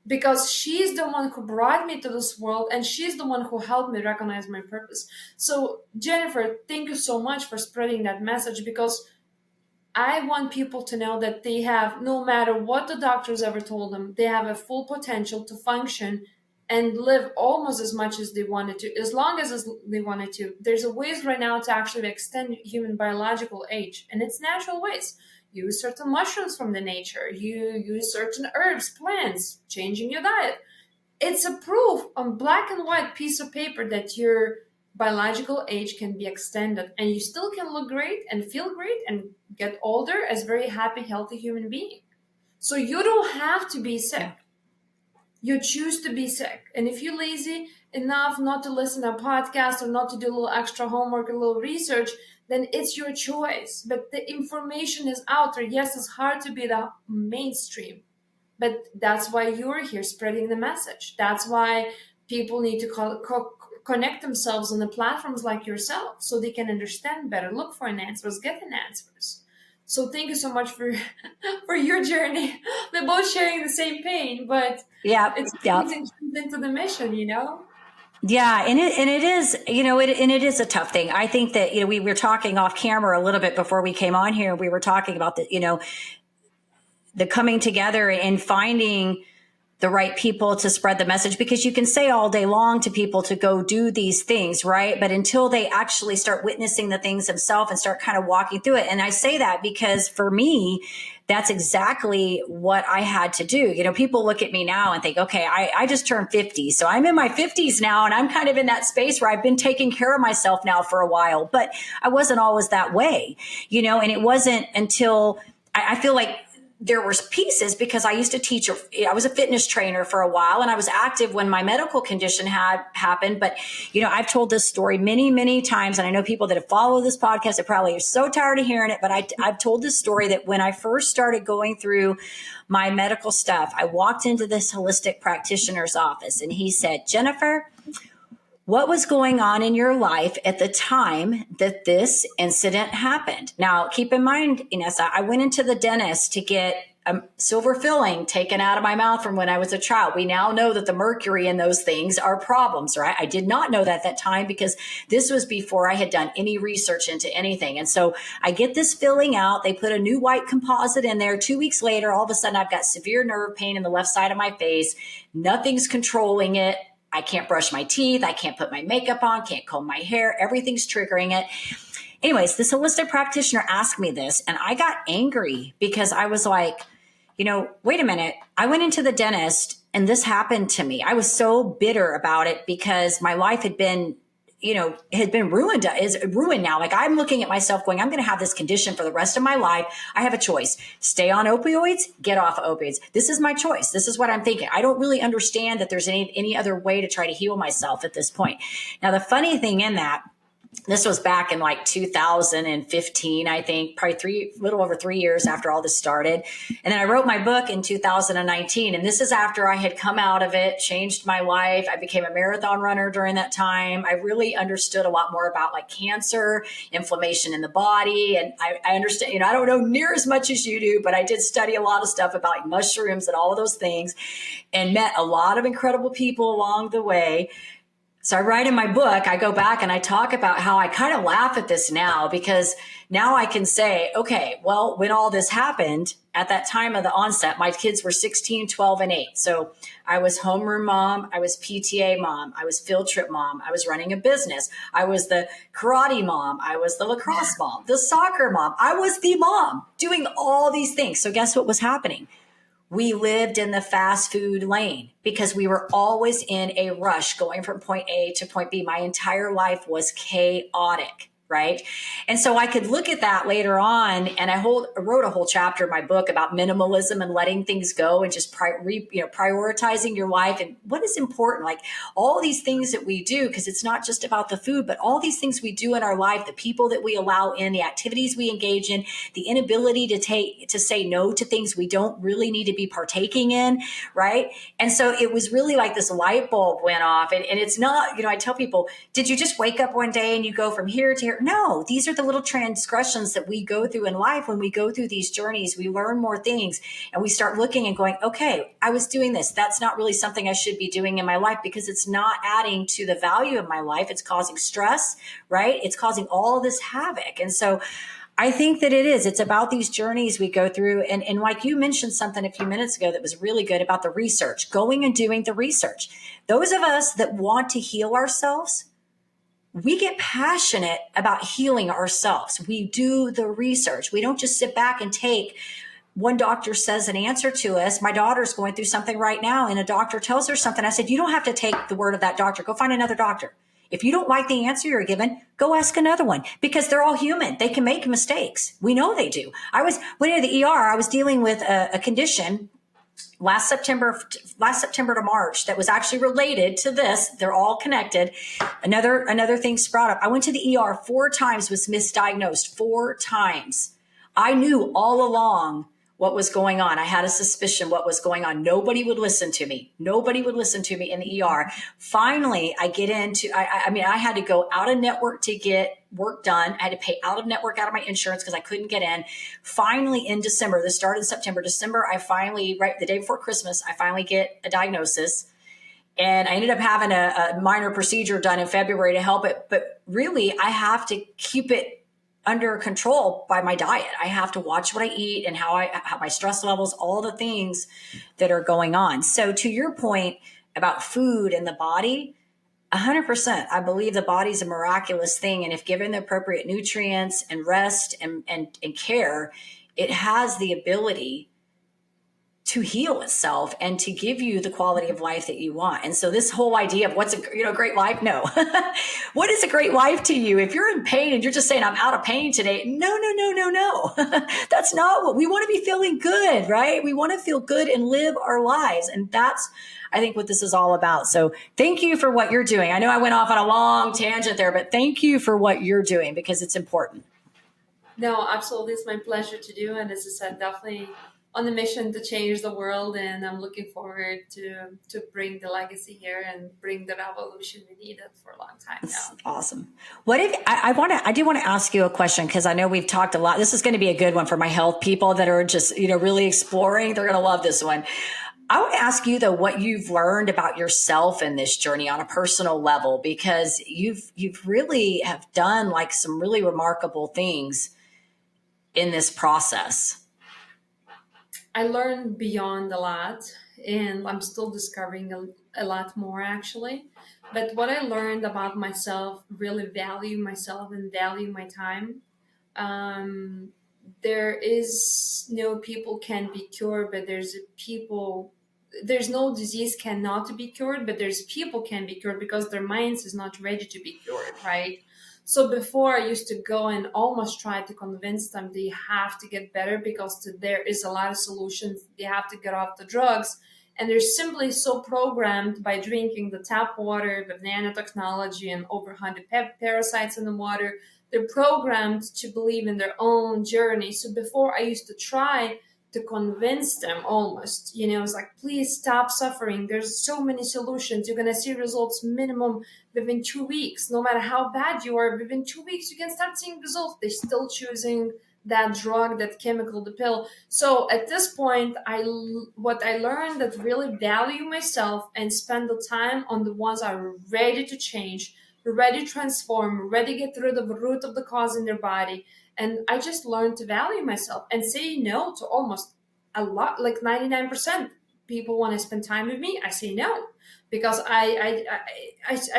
Because she's the one who brought me to this world, and she's the one who helped me recognize my purpose. So, Jennifer, thank you so much for spreading that message, because I want people to know that they have, no matter what the doctors ever told them, they have a full potential to function and live almost as much as they wanted to, as long as they wanted to. There's a ways right now to actually extend human biological age, and it's natural ways. You use certain mushrooms from the nature. You use certain herbs, plants, changing your diet. It's a proof on black and white piece of paper that your biological age can be extended, and you still can look great and feel great and get older as very happy, healthy human being. So you don't have to be sick. You choose to be sick. And if you're lazy enough not to listen to a podcast or not to do a little extra homework, a little research, then it's your choice. But the information is out there. Yes, it's hard to be the mainstream, but that's why you're here spreading the message. That's why people need to connect themselves on the platforms like yourself so they can understand better, look for answers, get answers. So thank you so much for for your journey. We're both sharing the same pain, but it's into the mission, you know? Yeah. And it is, it is a tough thing. I think that, we were talking off camera a little bit before we came on here. We were talking about the coming together and finding the right people to spread the message, because you can say all day long to people to go do these things, right? But until they actually start witnessing the things themselves and start kind of walking through it. And I say that because for me, that's exactly what I had to do. People look at me now and think, okay, I just turned 50. So I'm in my 50s now, and I'm kind of in that space where I've been taking care of myself now for a while, but I wasn't always that way, and it wasn't until I feel like there were pieces, because I used to teach, I was a fitness trainer for a while, and I was active when my medical condition had happened. But, I've told this story many, many times, and I know people that have followed this podcast are probably so tired of hearing it, but I've told this story that when I first started going through my medical stuff, I walked into this holistic practitioner's office, and he said, Jennifer, what was going on in your life at the time that this incident happened? Now, keep in mind, Inesa, I went into the dentist to get a silver filling taken out of my mouth from when I was a child. We now know that the mercury in those things are problems, right? I did not know that at that time, because this was before I had done any research into anything. And so I get this filling out. They put a new white composite in there. 2 weeks later, all of a sudden, I've got severe nerve pain in the left side of my face. Nothing's controlling it. I can't brush my teeth. I can't put my makeup on, can't comb my hair. Everything's triggering it. Anyways, this holistic practitioner asked me this, and I got angry because I was like, wait a minute. I went into the dentist and this happened to me. I was so bitter about it because my life had been ruined, is ruined now. Like, I'm looking at myself going, I'm going to have this condition for the rest of my life. I have a choice. Stay on opioids, get off of opioids. This is my choice. This is what I'm thinking. I don't really understand that there's any other way to try to heal myself at this point. Now, the funny thing in that, this was back in like 2015, I think, probably little over 3 years after all this started. And then I wrote my book in 2019. And this is after I had come out of it, changed my life. I became a marathon runner during that time. I really understood a lot more about like cancer, inflammation in the body. And I understand, I don't know near as much as you do, but I did study a lot of stuff about like mushrooms and all of those things, and met a lot of incredible people along the way. So I write in my book, I go back and I talk about how I kind of laugh at this now, because now I can say, okay, well, when all this happened at that time of the onset, my kids were 16, 12, and 8. So I was homeroom mom. I was PTA mom. I was field trip mom. I was running a business. I was the karate mom. I was the lacrosse mom, the soccer mom. I was the mom doing all these things. So guess what was happening? We lived in the fast food lane because we were always in a rush going from point A to point B. My entire life was chaotic, right? And so I could look at that later on, and I wrote a whole chapter in my book about minimalism and letting things go and just prioritizing your life and what is important, like all these things that we do, because it's not just about the food, but all these things we do in our life, the people that we allow in, the activities we engage in, the inability to say no to things we don't really need to be partaking in, right? And so it was really like this light bulb went off, and it's not, I tell people, did you just wake up one day and you go from here to here? No, these are the little transgressions that we go through in life. When we go through these journeys, we learn more things, and we start looking and going, okay, I was doing this. That's not really something I should be doing in my life, because it's not adding to the value of my life. It's causing stress, right? It's causing all this havoc. And so I think that it is. It's about these journeys we go through. And like you mentioned something a few minutes ago that was really good about the research, going and doing the research. Those of us that want to heal ourselves, we get passionate about healing ourselves. We do the research. We don't just sit back and take one doctor says an answer to us. My daughter's going through something right now and a doctor tells her something. I said, you don't have to take the word of that doctor. Go find another doctor. If you don't like the answer you're given, go ask another one, because they're all human. They can make mistakes. We know they do. Went into the ER. I was dealing with a condition last September to March that was actually related to this. They're all connected. Another thing brought up. I went to the ER 4 times, was misdiagnosed 4 times. I knew all along what was going on. I had a suspicion what was going on. Nobody would listen to me. Nobody would listen to me in the ER. Finally, I get into, I had to go out of network to get work done. I had to pay out of network, out of my insurance, because I couldn't get in. Finally, in December, this started in September, December, right the day before Christmas, I finally get a diagnosis. And I ended up having a minor procedure done in February to help it. But really, I have to keep it under control by my diet. I have to watch what I eat and how my stress levels, all the things that are going on. So to your point about food and the body, 100%, I believe the body's a miraculous thing. And if given the appropriate nutrients and rest and care, it has the ability to heal itself and to give you the quality of life that you want. And so this whole idea of what's a great life? No. What is a great life to you? If you're in pain and you're just saying, I'm out of pain today. No. That's not what we want to be, feeling good, right? We want to feel good and live our lives. And that's, I think, what this is all about. So thank you for what you're doing. I know I went off on a long tangent there, but thank you for what you're doing, because it's important. No, absolutely. It's my pleasure to do. And as I said, definitely on the mission to change the world, and I'm looking forward to bring the legacy here and bring the revolution we needed for a long time now. That's awesome. What if I do want to ask you a question, because I know we've talked a lot. This is going to be a good one for my health people that are just really exploring. They're going to love this one. I want to ask you, though, what you've learned about yourself in this journey on a personal level, because you've really have done like some really remarkable things in this process. I learned beyond a lot, and I'm still discovering a lot more, actually. But what I learned about myself, really value myself and value my time. There is no people can be cured, but there's no disease cannot be cured, but there's people can be cured because their minds is not ready to be cured, right? So before, I used to go and almost try to convince them they have to get better because there is a lot of solutions. They have to get off the drugs. And they're simply so programmed by drinking the tap water with nanotechnology and over 100 parasites in the water. They're programmed to believe in their own journey. So before, I used to try to convince them almost, it's like, please stop suffering. There's so many solutions. You're going to see results minimum within 2 weeks. No matter how bad you are, within 2 weeks, you can start seeing results. They're still choosing that drug, that chemical, the pill. So at this point, what I learned that really value myself and spend the time on the ones that are ready to change, ready to transform, ready to get rid of the root of the cause in their body. And I just learned to value myself and say no to almost a lot, like 99%. People want to spend time with me, I say no, because I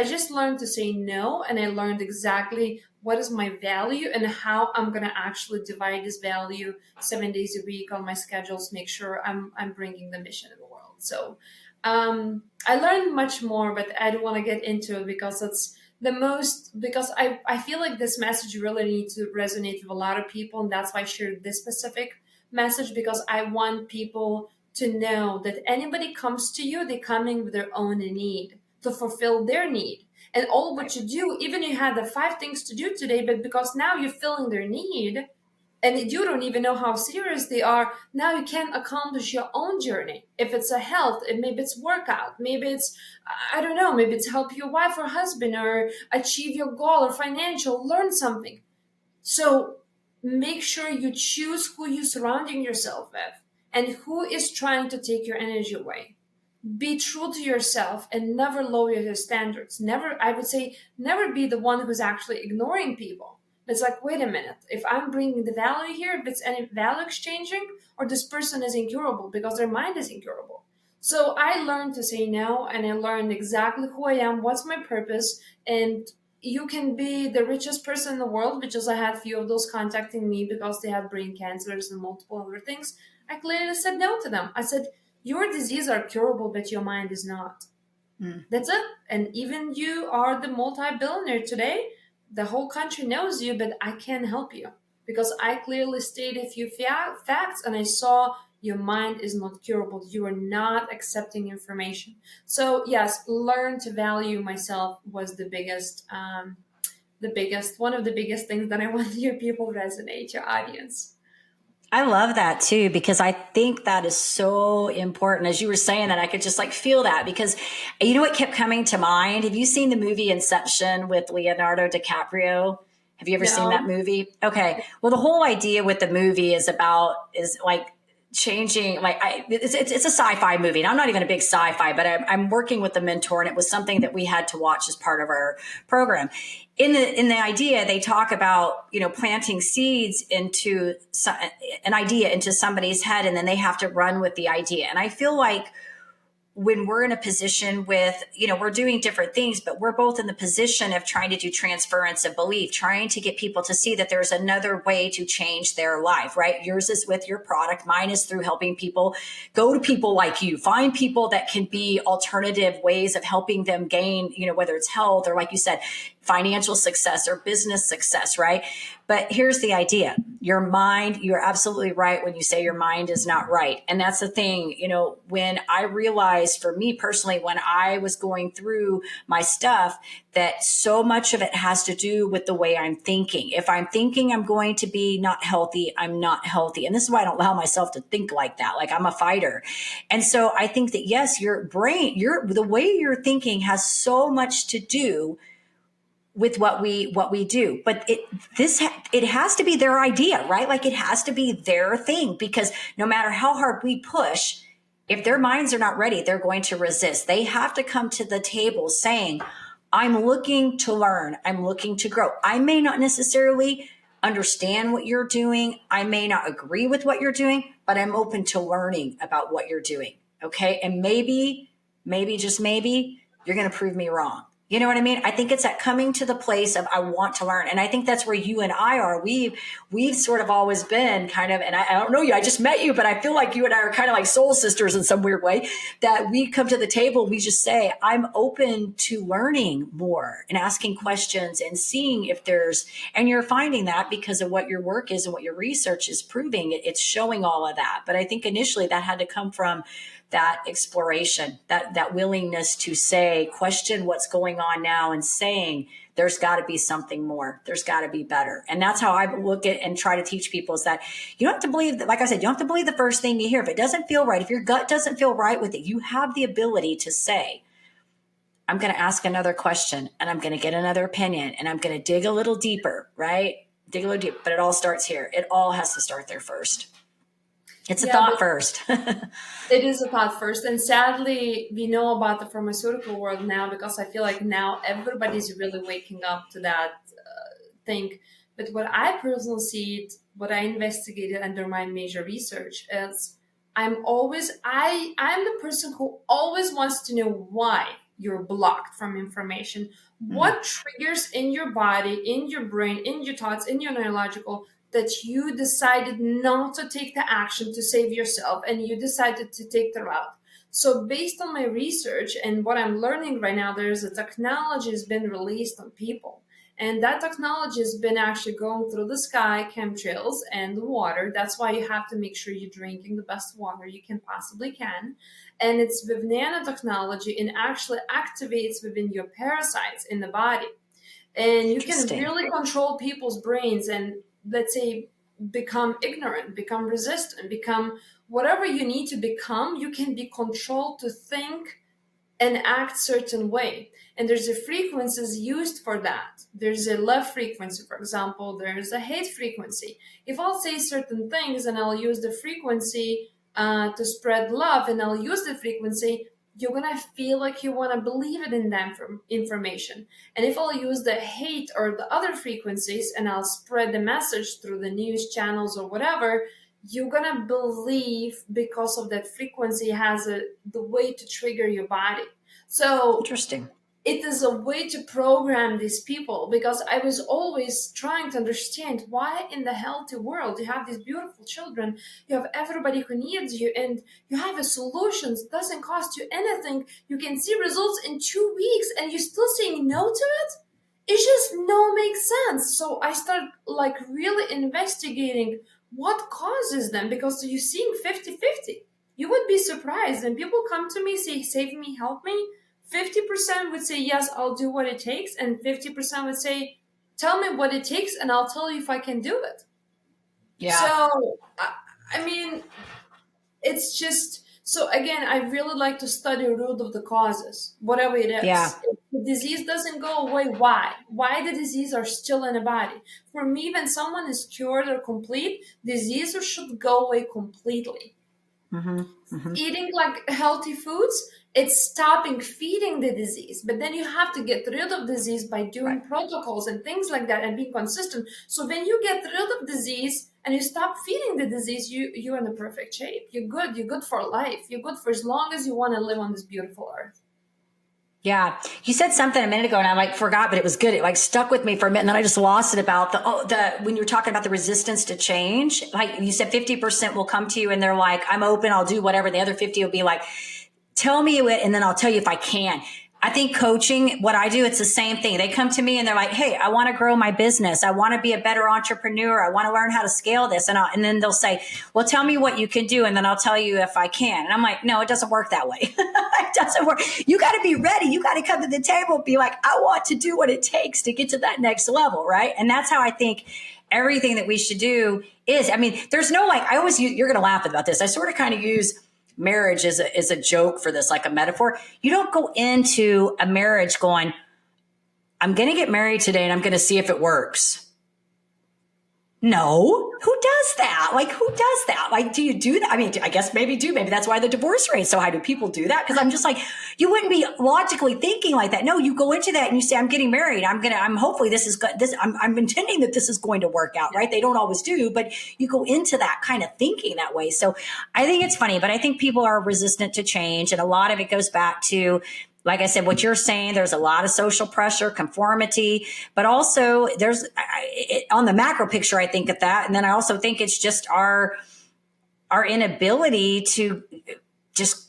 just learned to say no, and I learned exactly what is my value and how I'm going to actually divide this value 7 days a week on my schedules, make sure I'm bringing the mission in the world. So I learned much more, but I don't want to get into it because it's because I feel like this message really needs to resonate with a lot of people, and that's why I shared this specific message, because I want people to know that anybody comes to you, they're coming with their own need to fulfill their need. And all what you do, even you had the 5 things to do today, but because now you're filling their need, and you don't even know how serious they are, now you can accomplish your own journey. If it's a health, maybe it's workout, maybe it's, I don't know, maybe it's help your wife or husband or achieve your goal or financial, learn something. So make sure you choose who you're surrounding yourself with and who is trying to take your energy away. Be true to yourself and never lower your standards. Never, I would say, never be the one who's actually ignoring people. It's like, wait a minute, if I'm bringing the value here, if it's any value exchanging, or this person is incurable because their mind is incurable. So I learned to say no, and I learned exactly who I am, what's my purpose. And you can be the richest person in the world, because I had a few of those contacting me because they had brain cancers and multiple other things. I clearly said no to them. I said, your disease are curable, but your mind is not. That's it. And even you are the multi-billionaire today, the whole country knows you, but I can't help you because I clearly stated a few facts, and I saw your mind is not curable. You are not accepting information. So yes, learn to value myself was one of the biggest things that I want your people resonate, your audience. I love that too, because I think that is so important. As you were saying that, I could just like feel that, because you know what kept coming to mind? Have you seen the movie Inception with Leonardo DiCaprio? Have you ever seen that movie? Okay. Well, the whole idea with the movie is like changing, like it's a sci-fi movie. And I'm not even a big sci-fi, but I'm working with a mentor, and it was something that we had to watch as part of our program. In the idea, they talk about, planting seeds into an idea into somebody's head, and then they have to run with the idea. And I feel like when we're in a position with, we're doing different things, but we're both in the position of trying to do transference of belief, trying to get people to see that there's another way to change their life, right? Yours is with your product. Mine is through helping people go to people like you, find people that can be alternative ways of helping them gain, whether it's health or, like you said, financial success or business success, right? But here's the idea. Your mind, you're absolutely right when you say your mind is not right. And that's the thing, when I realized, for me personally, when I was going through my stuff, that so much of it has to do with the way I'm thinking. If I'm thinking I'm going to be not healthy, I'm not healthy. And this is why I don't allow myself to think like that. Like, I'm a fighter. And so I think that, yes, your brain, the way you're thinking has so much to do with what we do. But it has to be their idea, right? Like, it has to be their thing, because no matter how hard we push, if their minds are not ready, they're going to resist. They have to come to the table saying, I'm looking to learn. I'm looking to grow. I may not necessarily understand what you're doing. I may not agree with what you're doing, but I'm open to learning about what you're doing. Okay. And maybe, just maybe, you're going to prove me wrong. You know what I mean? I think it's that coming to the place of, I want to learn. And I think that's where you and I are. We've sort of always been kind of, and I don't know you, I just met you, but I feel like you and I are kind of like soul sisters in some weird way, that we come to the table, we just say, I'm open to learning more and asking questions and seeing if and you're finding that because of what your work is and what your research is proving. It's showing all of that. But I think initially that had to come from that exploration, that willingness to question what's going on now, and saying, there's got to be something more. There's got to be better. And that's how I look at and try to teach people, is that you don't have to believe that, like I said, you don't have to believe the first thing you hear. If it doesn't feel right, if your gut doesn't feel right with it, you have the ability to say, I'm going to ask another question, and I'm going to get another opinion, and I'm going to dig a little deeper, right? Dig a little deeper. But it all starts here. It all has to start there first. It's a thought first. It is a thought first. And sadly, we know about the pharmaceutical world now, because I feel like now everybody's really waking up to that thing. But what I personally see, what I investigated under my major research, is I'm the person who always wants to know why you're blocked from information. What triggers in your body, in your brain, in your thoughts, in your neurological, that you decided not to take the action to save yourself, and you decided to take the route. So based on my research and what I'm learning right now, there's a technology has been released on people. And that technology has been actually going through the sky, chemtrails, and the water. That's why you have to make sure you're drinking the best water you can possibly can. And it's with nanotechnology, and actually activates within your parasites in the body. And you can really control people's brains and, let's say, become ignorant, become resistant, become whatever you need to become. You can be controlled to think and act certain way. And there's a frequencies used for that. There's a love frequency, for example. There's a hate frequency. If I'll say certain things and I'll use the frequency to spread love, and I'll use the frequency, you're gonna feel like you want to believe it in that information. And if I'll use the hate or the other frequencies and I'll spread the message through the news channels or whatever, you're gonna believe because of that frequency has the way to trigger your body. So Interesting. it is a way to program these people, because I was always trying to understand why in the healthy world you have these beautiful children, you have everybody who needs you, and you have a solution. It doesn't cost you anything. You can see results in 2 weeks and you're still saying no to it. It just no makes sense. So I started like really investigating what causes them, because you're seeing 50-50. You would be surprised. And people come to me, say, save me, help me. 50% would say, yes, I'll do what it takes. And 50% would say, tell me what it takes and I'll tell you if I can do it. Yeah. So, I mean, it's just, so again, I really like to study root of the causes, whatever it is. Yeah. If the disease doesn't go away, why? Why the disease are still in the body? For me, when someone is cured or complete, disease should go away completely. Eating like healthy foods, it's stopping feeding the disease. But then you have to get rid of disease by doing protocols and things like that and being consistent. So when you get rid of disease and you stop feeding the disease, you're in the perfect shape. You're good. You're good for life. You're good for as long as you want to live on this beautiful earth. Yeah. You said something a minute ago and I like forgot, but it was good. It like stuck with me for a minute and then I just lost it about when you were talking about the resistance to change, like you said, 50% will come to you and they're like, I'm open, I'll do whatever. The other 50 will be like, tell me it and then I'll tell you if I can. I think coaching, what I do, it's the same thing. They come to me and they're like, hey, I want to grow my business. I want to be a better entrepreneur. I want to learn how to scale this. And then they'll say, well, tell me what you can do. And then I'll tell you if I can. And I'm like, no, it doesn't work that way. It doesn't work. You got to be ready. You got to come to the table and be like, I want to do what it takes to get to that next level. Right. And that's how I think everything that we should do is, I mean, there's no like, I always use, you're going to laugh about this. I sort of kind of use marriage is a joke for this, like a metaphor. You don't go into a marriage going, I'm going to get married today and I'm going to see if it works. No, who does that? Like, who does that? Like, do you do that? I mean, I guess maybe do. Maybe that's why the divorce rate's so high. Do people do that? Because I'm just like, you wouldn't be logically thinking like that. No, you go into that and you say, I'm getting married. I'm hopefully this is good. I'm intending that this is going to work out, right? They don't always do, but you go into that kind of thinking that way. So I think it's funny, but I think people are resistant to change. And a lot of it goes back to, like I said, what you're saying, there's a lot of social pressure, conformity, but also there's on the macro picture, I think of that. And then I also think it's just our inability to just,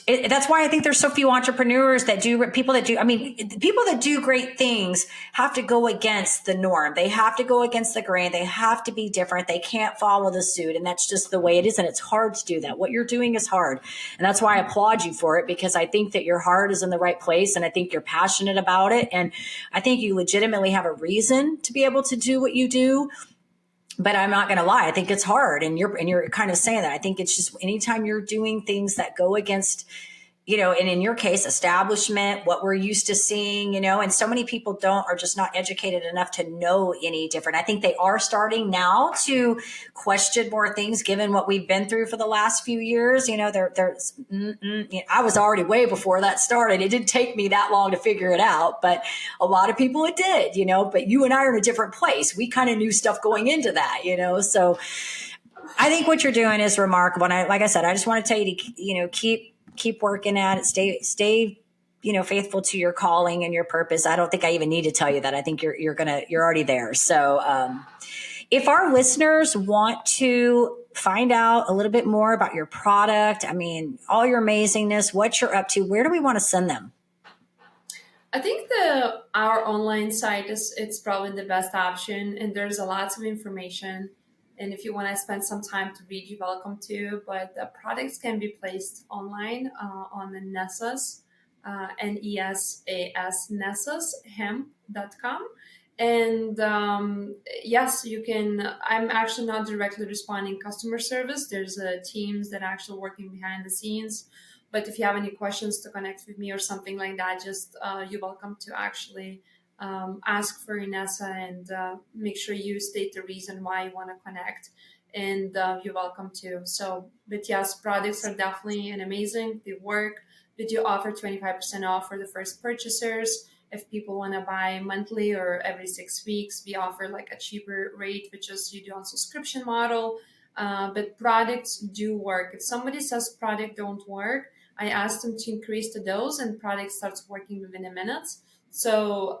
that's why I think there's so few entrepreneurs that do, people that do great things have to go against the norm. They have to go against the grain. They have to be different. They can't follow the suit. And that's just the way it is. And it's hard to do that. What you're doing is hard. And that's why I applaud you for it, because I think that your heart is in the right place. And I think you're passionate about it. And I think you legitimately have a reason to be able to do what you do. But I'm not going to lie. I think it's hard. And you're kind of saying that. I think it's just anytime you're doing things that go against, and in your case, establishment, what we're used to seeing, and so many people are just not educated enough to know any different. I think they are starting now to question more things given what we've been through for the last few years. I was already way before that started. It didn't take me that long to figure it out, but a lot of people it did, but you and I are in a different place. We kind of knew stuff going into that, so I think what you're doing is remarkable. And like I said, I just want to tell you to, keep working at it. Stay, faithful to your calling and your purpose. I don't think I even need to tell you that. I think you're already there. So, if our listeners want to find out a little bit more about your product, I mean, all your amazingness, what you're up to, where do we want to send them? I think our online site it's probably the best option, and there's lots of information. And if you want to spend some time to read, you're welcome to. But the products can be placed online on the Nesa's, Nesas, Nesas, hemp.com. And yes, you can. I'm actually not directly responding customer service. There's teams that are actually working behind the scenes. But if you have any questions to connect with me or something like that, just you're welcome to actually ask for Inesa and make sure you state the reason why you want to connect. and you're welcome to. So, but yes, products are definitely an amazing. They work. We do offer 25% off for the first purchasers. If people want to buy monthly or every 6 weeks, we offer like a cheaper rate, which is you do on subscription model. But products do work. If somebody says product don't work, I ask them to increase the dose, and product starts working within a minute. So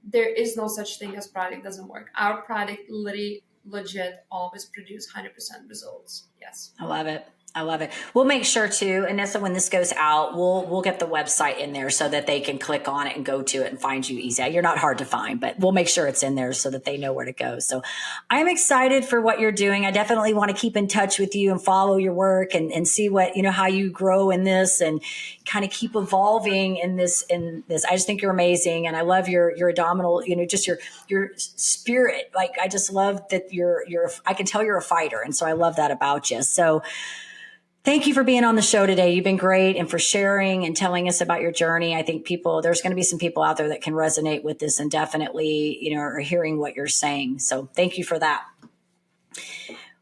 there is no such thing as product doesn't work. Our product literally legit always produce 100% results. Yes. I love it. I love it. We'll make sure to, Inesa, when this goes out, we'll get the website in there so that they can click on it and go to it and find you easy. You're not hard to find, but we'll make sure it's in there so that they know where to go. So I'm excited for what you're doing. I definitely want to keep in touch with you and follow your work and see what, how you grow in this and kind of keep evolving in this. I just think you're amazing. And I love your abdominal, just your spirit. Like, I just love that I can tell you're a fighter. And so I love that about you. So thank you for being on the show today. You've been great, and for sharing and telling us about your journey. I think there's going to be some people out there that can resonate with this and definitely, are hearing what you're saying. So thank you for that.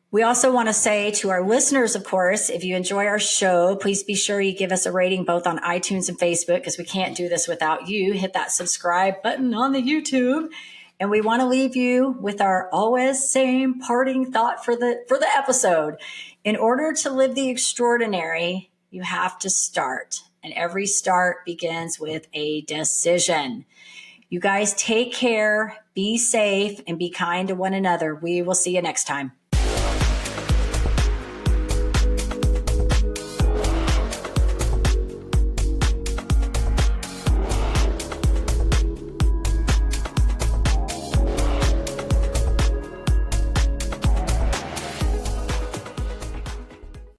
We also want to say to our listeners, of course, if you enjoy our show, please be sure you give us a rating both on iTunes and Facebook, because we can't do this without you. Hit that subscribe button on the YouTube. And we want to leave you with our always same parting thought for the episode. In order to live the extraordinary, you have to start. And every start begins with a decision. You guys take care, be safe, and be kind to one another. We will see you next time.